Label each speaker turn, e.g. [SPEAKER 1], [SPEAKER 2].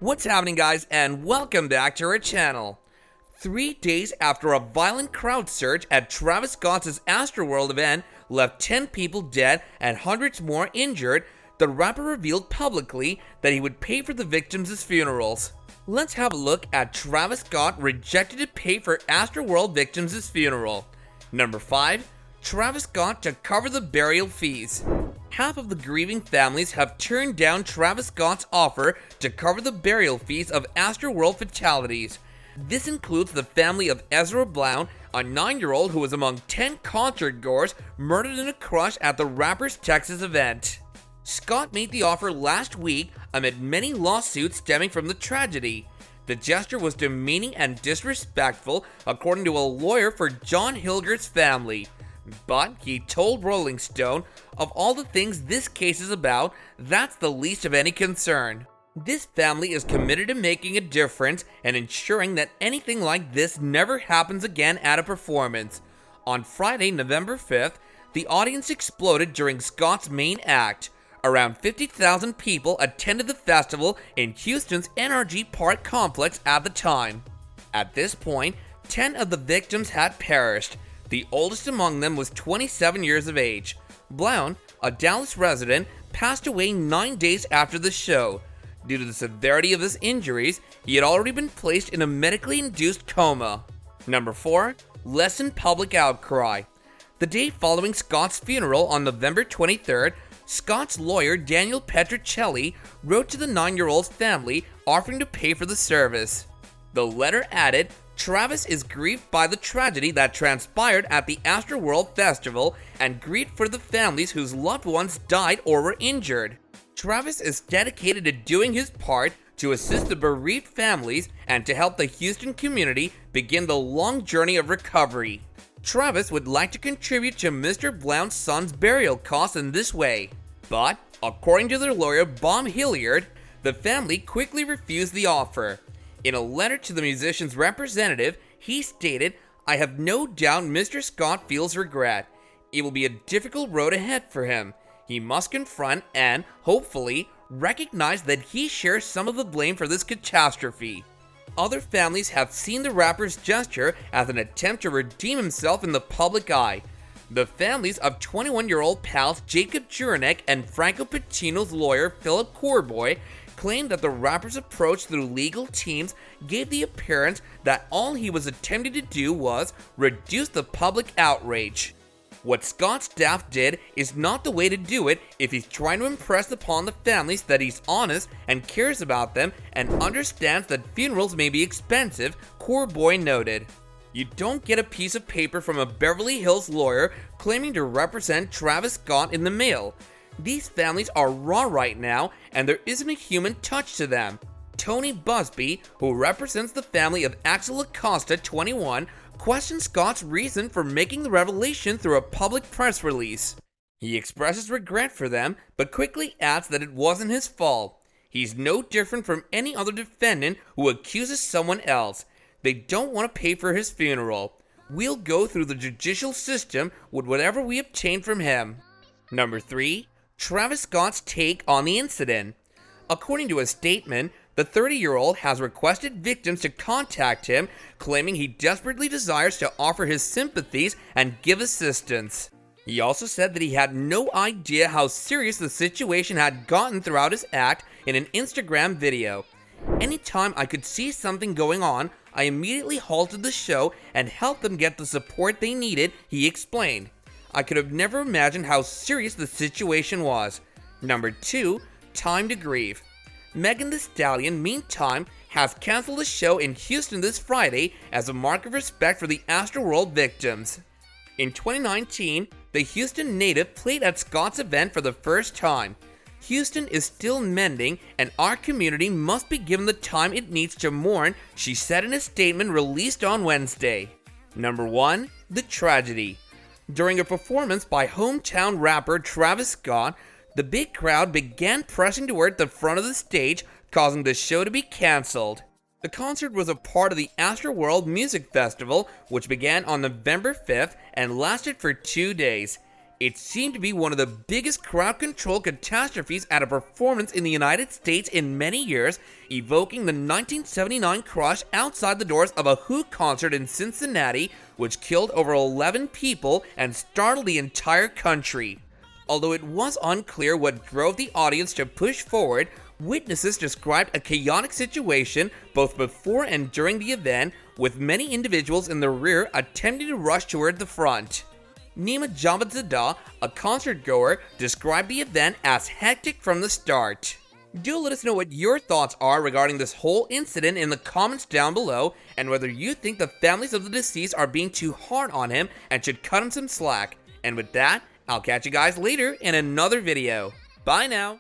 [SPEAKER 1] What's happening, guys, and welcome back to our channel. 3 days after a violent crowd surge at Travis Scott's Astroworld event left 10 people dead and hundreds more injured, the rapper revealed publicly that he would pay for the victims' funerals. Let's have a look at Travis Scott rejected to pay for Astroworld victims' funeral. Number 5. Travis Scott to cover the burial fees. Half of the grieving families have turned down Travis Scott's offer to cover the burial fees of Astroworld fatalities. This includes the family of Ezra Blount, a 9-year-old who was among 10 concert-goers murdered in a crush at the rapper's Texas event. Scott made the offer last week amid many lawsuits stemming from the tragedy. The gesture was demeaning and disrespectful, according to a lawyer for John Hilger's family. But, he told Rolling Stone, of all the things this case is about, that's the least of any concern. This family is committed to making a difference and ensuring that anything like this never happens again at a performance. On Friday, November 5th, the audience exploded during Scott's main act. Around 50,000 people attended the festival in Houston's NRG Park complex at the time. At this point, 10 of the victims had perished. The oldest among them was 27 years of age. Blount, a Dallas resident, passed away 9 days after the show. Due to the severity of his injuries, he had already been placed in a medically induced coma. Number 4. Lessen public outcry. The day following Scott's funeral on November 23rd, Scott's lawyer Daniel Petrocelli wrote to the 9-year-old's family offering to pay for the service. The letter added, "Travis is grieved by the tragedy that transpired at the Astroworld Festival and grieved for the families whose loved ones died or were injured. Travis is dedicated to doing his part to assist the bereaved families and to help the Houston community begin the long journey of recovery. Travis would like to contribute to Mr. Blount's son's burial costs in this way." But, according to their lawyer Bob Hilliard, the family quickly refused the offer. In a letter to the musician's representative, he stated, "I have no doubt Mr. Scott feels regret. It will be a difficult road ahead for him. He must confront and, hopefully, recognize that he shares some of the blame for this catastrophe." Other families have seen the rapper's gesture as an attempt to redeem himself in the public eye. The families of 21-year-old pals Jacob Juranek and Franco Pacino's lawyer Philip Corboy claimed that the rapper's approach through legal teams gave the appearance that all he was attempting to do was reduce the public outrage. What Scott's staff did is not the way to do it if he's trying to impress upon the families that he's honest and cares about them and understands that funerals may be expensive, Corboy noted. You don't get a piece of paper from a Beverly Hills lawyer claiming to represent Travis Scott in the mail. These families are raw right now, and there isn't a human touch to them. Tony Busby, who represents the family of Axel Acosta, 21, questions Scott's reason for making the revelation through a public press release. He expresses regret for them, but quickly adds that it wasn't his fault. He's no different from any other defendant who accuses someone else. They don't want to pay for his funeral. We'll go through the judicial system with whatever we obtain from him. Number 3. Travis Scott's take on the incident. According to a statement, the 30-year-old has requested victims to contact him, claiming he desperately desires to offer his sympathies and give assistance. He also said that he had no idea how serious the situation had gotten throughout his act in an Instagram video. "Anytime I could see something going on, I immediately halted the show and helped them get the support they needed," he explained. "I could have never imagined how serious the situation was." Number 2. Time to grieve. Megan Thee Stallion, meantime, has canceled a show in Houston this Friday as a mark of respect for the Astroworld victims. In 2019, the Houston native played at Scott's event for the first time. "Houston is still mending, and our community must be given the time it needs to mourn," she said in a statement released on Wednesday. Number 1. The tragedy. During a performance by hometown rapper Travis Scott, the big crowd began pressing toward the front of the stage, causing the show to be cancelled. The concert was a part of the Astroworld Music Festival, which began on November 5th and lasted for 2 days. It seemed to be one of the biggest crowd control catastrophes at a performance in the United States in many years, evoking the 1979 crush outside the doors of a Who concert in Cincinnati, which killed over 11 people and startled the entire country. Although it was unclear what drove the audience to push forward, witnesses described a chaotic situation both before and during the event, with many individuals in the rear attempting to rush toward the front. Nima Javadzada, a concert goer, described the event as hectic from the start. Do let us know what your thoughts are regarding this whole incident in the comments down below, and whether you think the families of the deceased are being too hard on him and should cut him some slack. And with that, I'll catch you guys later in another video. Bye now!